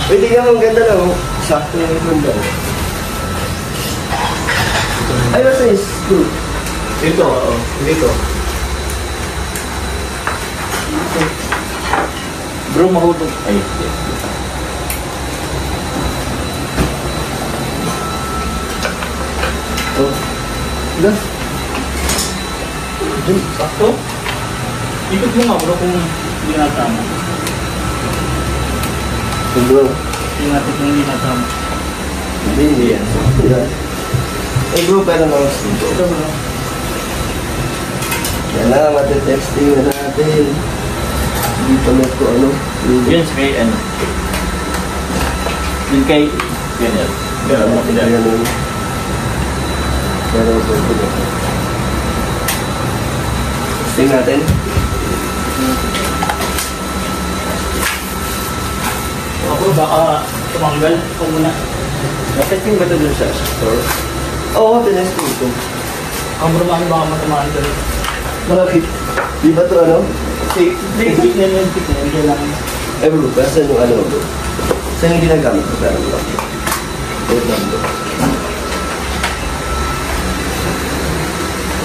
Pwede nga ang ganda lang. Sakto yung ganda. Ay, what's this? Dito, oo. Dito. Bro, mahutog. Ay, Oh. Dah. Sakto? Ikot mo nga bro kung hindi natama. Bro. Hindi natin kung hindi natama. Hindi yan. Eh bro, pero naman dito. Ito bro. Yan na, matitexting na natin. Hindi pa na ito, ano? Yun sa kay ano. Yun kay... Ganyan. Ganyan. Pero ito. Testing natin. Ako baka tumanggal. Ito muna. Testing ba ito dun sa store? Oo, tinesting ito. Ang bro, baka matamaan ka rin. Bakit? Di ba ito ano? Pick na yun. Kailangan. Eh bro, saan yung ano bro? Saan yung ginagamit ko sa ano? Wait lang bro.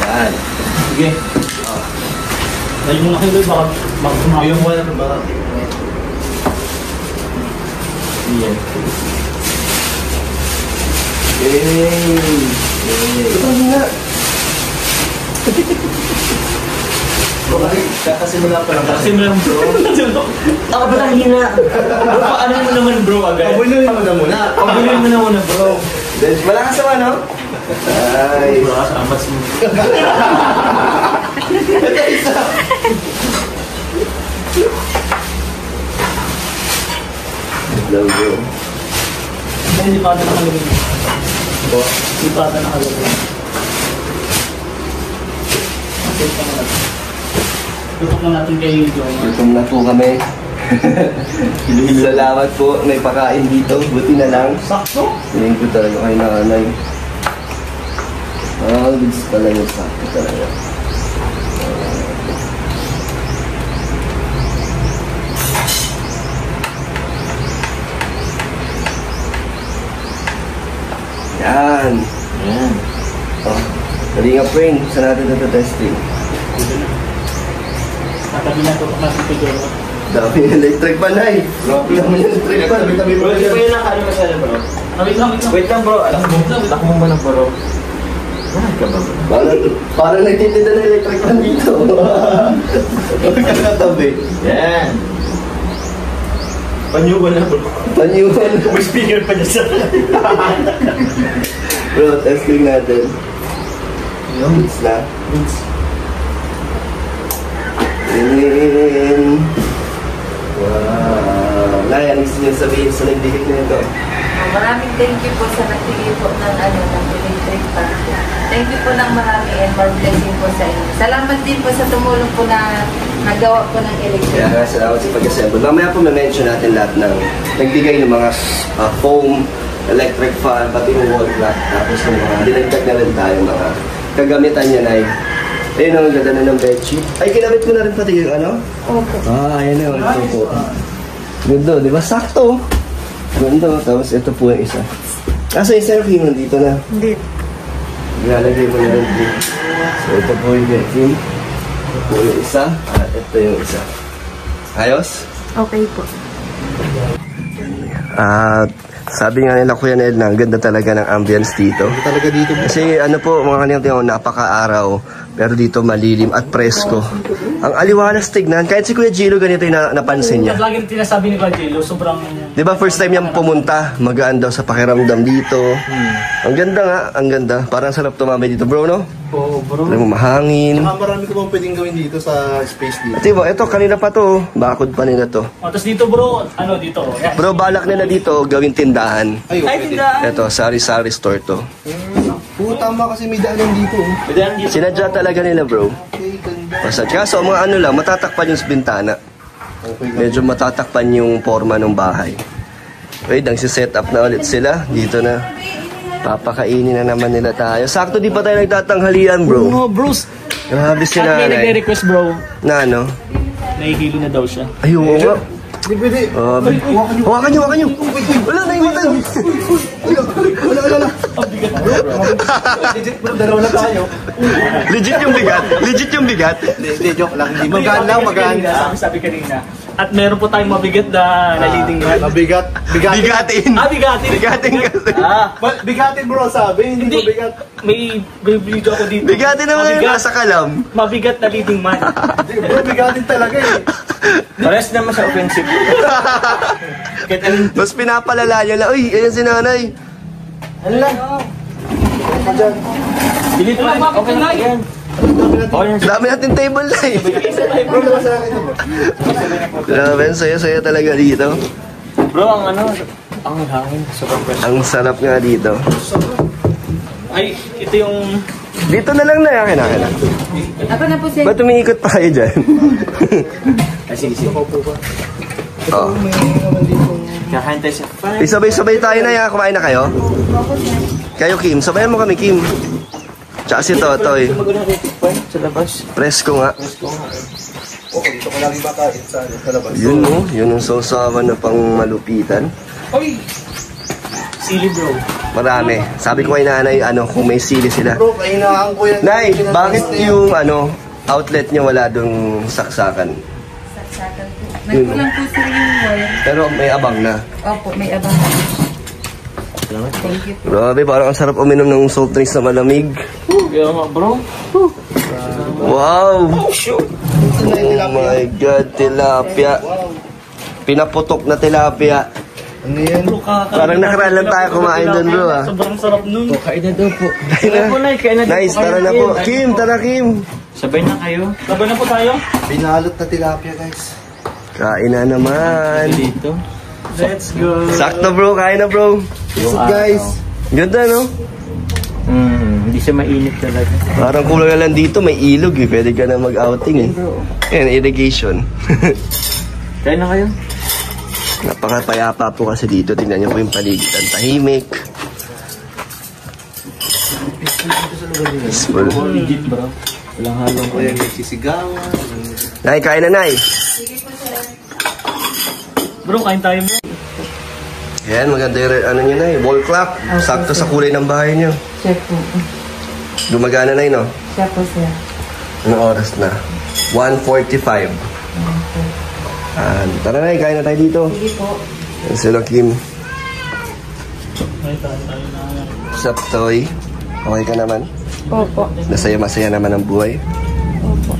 Yan. Sige. Dahil muna kayo baka tumakbo. Yung wala na ba? Yan. Ito nga. Kakasimula pa lang. Kakasimula bro. Ako ba lang hina? Bro, paano mo naman bro agad? Pabunuin mo na muna. Pabunuin mo na muna bro. Malakas naman no? Ay. Bro, sa amas mo. Ito isa. Hello bro. Hindi pa ata nakalagay. Hindi pa ata nakalagay. Tutok na natin kayo yung Joma. Gutom na po kami. Salamat po. May pakain dito. Buti na lang. Sakto? Tingin ko talaga kay nanay. Goods pala yung sakto talaga. Yan. Ayan. Oh, dali nga friend. Saan natin ito testing? Dito na. Tatabi na tutok natin kay Joma. Dami electric pa na eh. Dami electric pa. Bro, hindi pa yun nakano masyado bro. Wait lang. Wait lang bro. Alam mo. Lako mo muna bro. Bakit ka ba bro? Parang nagtitinda na electric pan dito. Huwag ka natabi. Yan. Panyuban na bro. Panyuhan. May speaker pa niya sa... Bro, testing natin. Goods na. Goods. Wow. Naya, ano gusto niyo sabihin sa nagdikit na ito? Maraming thank you po sa nagbigay po ng electric fan. Thank you po ng marami and more blessing po sa inyo. Salamat din po sa tumulong po na nagawa po ng electric fan. Kaya salamat sa pag-assemble. Mamaya po ma-mention natin lahat ng nagbigay ng mga foam, electric fan, pati yung wall clock. Tapos yung mga dinagdag na rin tayo mga kagamitan niya na ayun ang ganda na ng bedsheet. Ay, kinamit ko na rin pati yung ano? Opo. Ayan na. Ito po. Ganda, di ba? Sakto. Ganda. Tapos ito po yung isa. Kaso yung selfie mo dito na. Hindi. Ilalagay mo na rin dito. So ito po yung bedsheet. Ito po yung isa. At ito yung isa. Ayos? Okay po. At sabi nga nila Kuya Ned na ang ganda talaga ng ambience dito. Talaga dito. Kasi ano po mga kaniyang tingnan, napaka-araw. Pero dito malilim at presko. Ang aliwalas tignan. Kahit si Kuya Gilo ganito yung napansin niya. Lagi tinasabi ni Kuya Gilo, sobrang... Di ba first time niyang pumunta, magaan daw sa pakiramdam dito. Ang ganda nga, ang ganda. Parang sarap tumambay dito bro, no? Oo, bro. Alam mo, mahangin. Marami ko pang pwedeng gawin dito sa space dito. At diba, ito kanina pa to. Bakod pa nila to. O, tapos dito bro, ano dito? Yes. Bro, balak nila dito gawin tindahan. Ay, Ay, pwede. tindahan! Ito, sari-sari store to. Tama kasi may daanan dito. Pwede yan dito. Sinadya talaga nila bro. Okay, ganda. Basta, kaso mga ano lang, matatakpan yung bintana. Okay, Medyo matatakpan yung forma ng bahay. Wait, nagsiset up na ulit sila. Dito na. Papakainin na naman nila tayo. Sakto di pa tayo nagtatanghalian bro. Oo, Bruce. Grabe si At may nanay. nagre-request bro. Na ano? Nahihilo na daw siya. Ay, oo nga. Hindi pwede. Hawakan nyo. Wala na yung mata nyo. Wala. Legit bro, dalawa na tayo. Legit yung bigat. Hindi, joke lang. Hindi magaan lang, magaan. Sabi kanina. At meron po tayong mabigat na leading man. Mabigat. Bigatin. Bigatin. Bigatin kasi. Bigatin bro, sabi. Hindi mabigat. May video ako dito. Bigatin naman yung nasa kalam. Mabigat na leading man. Bro, bigatin talaga eh. Pares naman sa offensive. Mas pinapalala nyo lang. Uy, ayan si nanay. Ano lang? Dito lang. Okay na yan. Dami natin table na eh. Bro, naman sa akin. Grabe, ang saya-saya talaga dito. Bro, ang hangin. Ang sarap nga dito. Ay, ito yung... Dito na lang na, akin na. Ako na po siya. Ba't umiikot pa kayo dyan? Sige. Oh. Kakain tayo siya. Sabay-sabay tayo na ya. Kumain na kayo? Kayo, Kim. Sabayan mo kami, Kim. Tsaka si Totoy. Sa labas. Presko nga. Okay, dito ko lagi makain sa labas. Yun no, yun ang sausawan na pang malupitan. Oy! Sili bro. Marami. Sabi ko kay nanay, kung may sili sila. Bro, kainaan ko yan. Nay, bakit yung outlet niya wala dong saksakan? Saksakan po. Nagkulang po sir yung wire. Pero may abang na. Opo, may abang. Thank you po. Grabe, parang ang sarap uminom ng salt drinks na malamig. Kaya nga bro. Wow! Oh my God, tilapia. Pinaputok na tilapia. Ano yan? Parang nakaraan lang tayo kumain doon bro ah. Sobrang sarap nun. Kain na daw po. Kain na. Nice, tara na po. Kim, tara Kim. Sabay na kayo. Sabay na po tayo. Binalot na tilapia guys. Kain na naman. Dito. Let's go. Sakto bro, kain na bro. What's up guys? Ganda no? Hindi siya mainit talaga. Parang kulang na lang dito, may ilog eh. Pwede ka na mag-outing eh. Yan, irrigation. Kain na kayo. Napakapayapa po kasi dito. Tingnan niyo po yung paligid. Ang tahimik. Peaceful. Legit bro. Walang halong O yan, nagsisigawan. Nay, kain na nay. Bro, kain tayo bro. Yan, maganda yung nyo nay. Wall clock. Sakto sa kulay ng bahay nyo. Siya po. Gumagana na no? Siya po sir. Anong oras na? 1:45. Tara na, kain na tayo dito. Sige po. Yan sila Kim. Kain tayo na. Sup, Toy? Okay ka naman? Opo. Masaya naman ang buhay? Opo.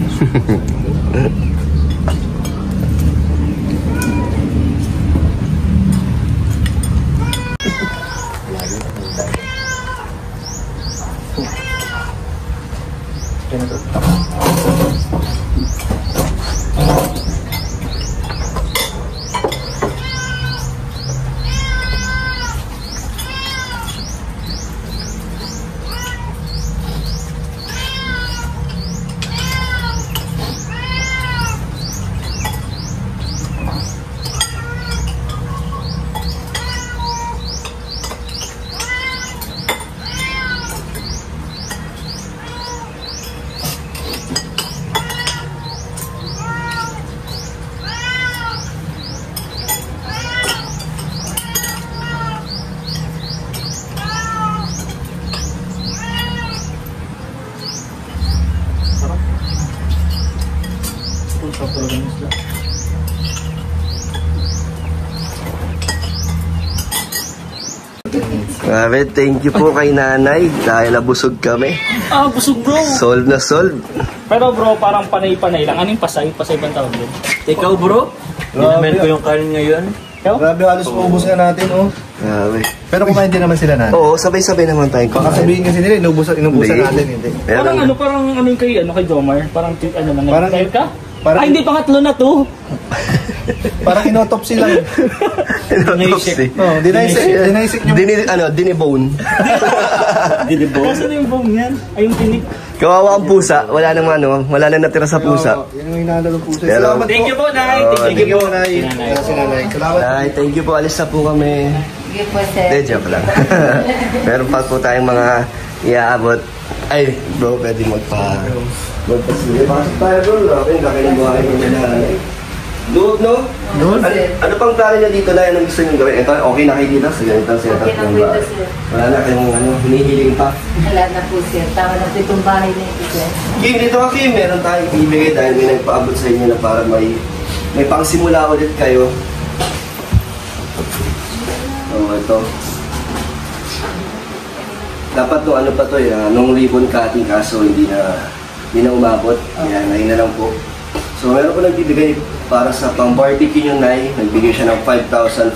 Grabe, thank you po kay nanay dahil nabusog kami. Busog bro. Solve na solve. Pero bro, parang panay-panay lang. Anong pasay? Pasay bang tawag yun? Ikaw bro? Dinamen ko yung kanin ngayon. Ikaw? Grabe, halos maubos na natin oh. Grabe. Pero kumain din naman sila na. Oo, sabay-sabay naman tayo Baka kumain. sabihin kasi nila, inubusan Hindi. natin, hindi. Parang parang yung kay Jomar? Parang naman, Parang- nag-tire ka? parang- Hindi, pangatlo na to. Parang inotopsy lang. Autopsy. Oh, dinaisik yung... Dinibone. Kasi na yung bone yan. Ay, yung tinik. Kawawa ang pusa. Wala nang natira sa pusa. Oh, yan ang hinalo ng puso. Hello. Salamat Thank you po, Nay. Thank you po, Nay. Salamat. Ay, thank you po. Alis na po kami. Sige po sir. Hindi, joke lang. Meron pa po tayong mga iaabot. Ay, bro, pwede magpa-sige. Pasok tayo, bro. Okay, laki ng buhay ko nila. Loob, no? Loob? Ano pang plano niya dito na anong gusto niyo gawin? Ito, okay na kayo dito sa ganitong setup Okay na ng po ito, bahay. sir. Wala na kayong hinihiling pa. Wala na po, sir. Tama na po itong bahay na ito, sir. Kim, dito ka Kim, meron tayong ibigay dahil may nagpaabot sa inyo na para may pangsimula ulit kayo. So, ito. Dapat nung ano pa to nung ribbon cutting kaso hindi na umabot. Kaya ngayon na lang po. So, meron ko nagbibigay para sa pang-barbecue nyo, Nay. Nagbigay siya ng 5,500.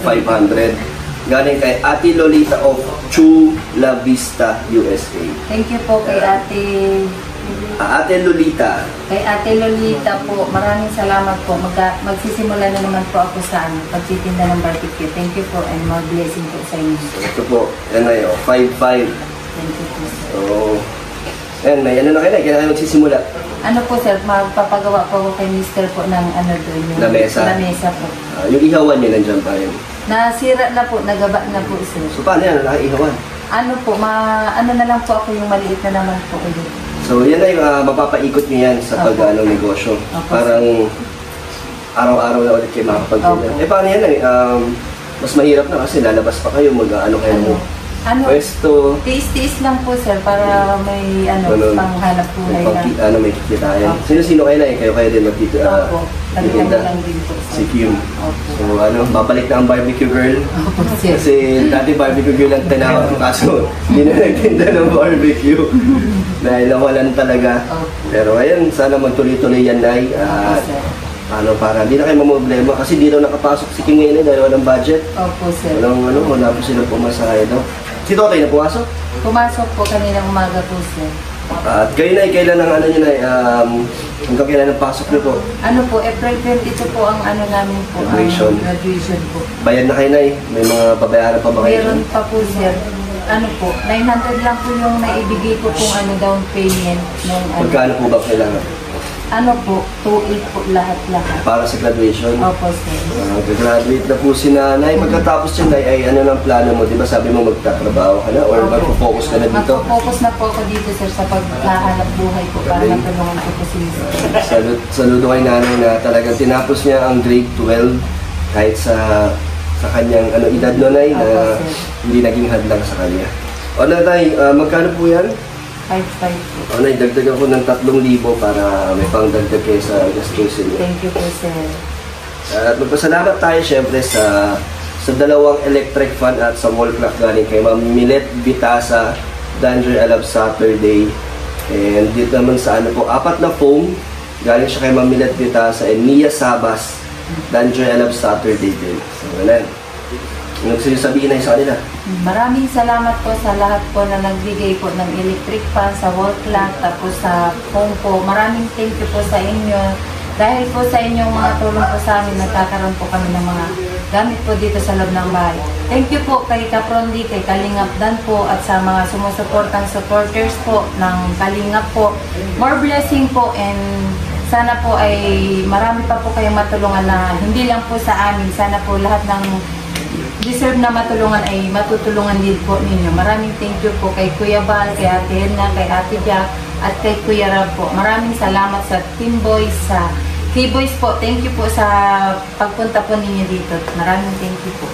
Galing kay Ate Lolita of Chula Vista, USA. Thank you po kay Ate... Ate Lolita. Kay Ate Lolita po, maraming salamat po. Magsisimula na naman po ako sa pagtitinda ng barbecue. Thank you po and more blessing po sa inyo. Ito po, yan na yun, 5,500. Thank you po, sir. So, yan, may ano na kayo, kailangan magsisimula. Ano po, sir, magpapagawa po ako kay Mr. po ng ano doon. Yung Lamesa? Lamesa po. Yung ihawan nyo nandiyan pa yun. Nasira na po, nagaba na po, sir. So, paano yan? Nakaihawan? Ano po, ano na lang po ako yung maliit na naman po ulit. So, yan na yung mapapaikot nyo yan sa Opo. negosyo. Opo. Parang araw-araw na ulit kayo makapag-ganda. Opo. Eh, paano yan? Mas mahirap na kasi lalabas pa kayo, mag-ano kayo. Pwesto. Tiis-tiis lang po, sir, para may panghanap buhay na. May kikitain. Opo. Sino-sino kayo na eh? Kayo din magtitinda. Opo, kami lang din po, Si sir. Kim. Opo. So, babalik na ang barbecue girl. Opo, sir. Kasi dati barbecue girl ang tinawag ko kaso hindi na nagtinda ng barbecue. Dahil nawalan talaga. Opo. Pero ayun, sana magtuloy-tuloy yan, Nay. Opo, sir. Para hindi na kayo mamproblema kasi di daw nakapasok si King ngayon dahil walang budget. Opo, sir. Wala po sila pumasahe daw. Si Totoy na pumasok? Pumasok po kaninang umaga po, sir. At kayo na, kailan ang ano nyo na, hanggang kailan ang pasok nyo po? Ano po, April 22 po ang ano namin po, Graduation. Graduation po. Bayad na kayo na may mga babayaran pa ba kayo? Meron pa po, sir. Ano po, 900 lang po yung naibigay ko pong down payment ng Magkano po ba kailangan? Ano po, 2.8 po lahat-lahat. Para sa graduation? Opo, sir. Graduate na po si nanay. Pagkatapos yun, ay ano ng plano mo? Di ba sabi mo magtatrabaho ka na or magpo-focus ka na dito? Magpo-focus na po ako dito, sir, sa paghahanap buhay ko para Galing. matulungan ko po si Mr. Saludo kay nanay na talagang tinapos niya ang grade 12 kahit sa kanyang edad nonay na Opo, sir. hindi naging hadlang sa kanya. O nanay, magkano po yan? 5.5 po. O nay, dagdagan ko ng 3,000 para may pangdagdag kayo sa gastusin niyo. Thank you po, sir. At magpasalamat tayo syempre sa dalawang electric fan at sa wall clock galing kay Ma'am Milet Vitasa, Danger I Love Saturday. And dito naman sa 4 na foam, galing siya kay Ma'am Milet Vitasa and Mia Sabas, Danger I Love Saturday din. So, wala. Ano gusto niyo sabihin na sa kanila? Maraming salamat po sa lahat po na nagbigay po ng electric fan sa wall clock, tapos sa phone po. Maraming thank you po sa inyo. Dahil po sa inyong mga tulong po sa amin, nagkakaroon po kami ng mga gamit po dito sa loob ng bahay. Thank you po kay Kaprondi, kay Kalingap Dan po, at sa mga sumusuportang supporters po ng Kalingap po. More blessing po, and sana po ay marami pa po kayong matulungan na hindi lang po sa amin. Sana po lahat ng deserve na matulungan ay matutulungan din po ninyo. Maraming thank you po kay Kuya Bal, kay Ate Edna, kay Ate Jack, at kay Kuya Rab po. Maraming salamat sa Team Boys, sa K-Boys po. Thank you po sa pagpunta po ninyo dito. Maraming thank you po.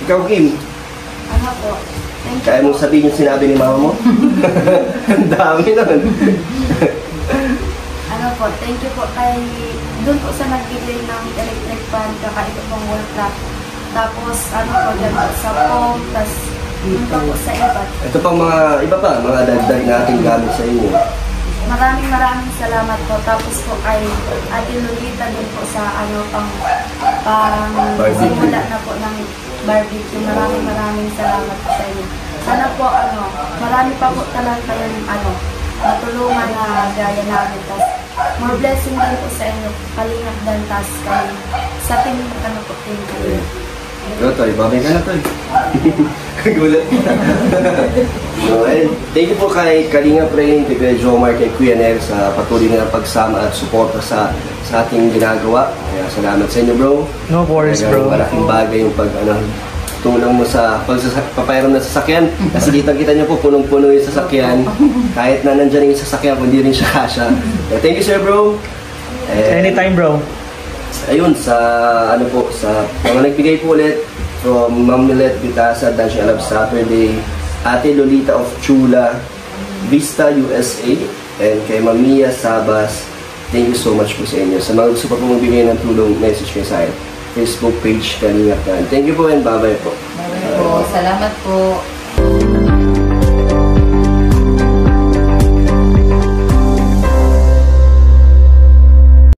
Ikaw, Kim, Ano po? Thank you kaya po. mong sabihin yung sinabi ni mama mo? Ang dami nun. Ano po, thank you po kay doon po sa nagbigay ng electric fan, kaka ito pong wall clock. Tapos ano po, dyan po sa phone, tapos yun pa po sa iba. Ito pang iba pa, mga dagdag nating gamit sa inyo. Maraming salamat po. Tapos po kay Ate Lolita din po sa pang Barbecue. simula na po ng barbecue. Maraming salamat po sa inyo. Sana po marami pa po talaga kayong matulungan na gaya namin. Tapos more blessing din po sa inyo. Kalingap dan tas kay sa team team kayo. Toy, babay ka na, Toy. Gulat. Okay. Thank you po kay Kalinga Prain, kay Kuya Jomar, kay Kuya Nel sa patuloy na pagsama at suporta sa ating ginagawa. Kaya salamat sa inyo, bro. No worries, Talagang bro. malaking bagay yung tulong mo sa papayram ng sasakyan. Kasi kita niyo po, punong-puno yung sasakyan. Kahit na nandyan yung sasakyan, kung hindi rin siya kasya. Thank you, sir, bro. And Anytime, bro. ayun, sa ano po, sa mga nagbigay po ulit from Ma'am Milet Vitasa, Dancing Love Saturday, Ate Lolita of Chula, Vista USA, and kay Ma'am Mia Sabas. Thank you so much po sa inyo. Sa mga gusto pa po magbigay ng tulong, message kayo sa akin. Facebook page, Kalingap Yan. Thank you po and bye-bye po. Bye-bye po. Salamat po.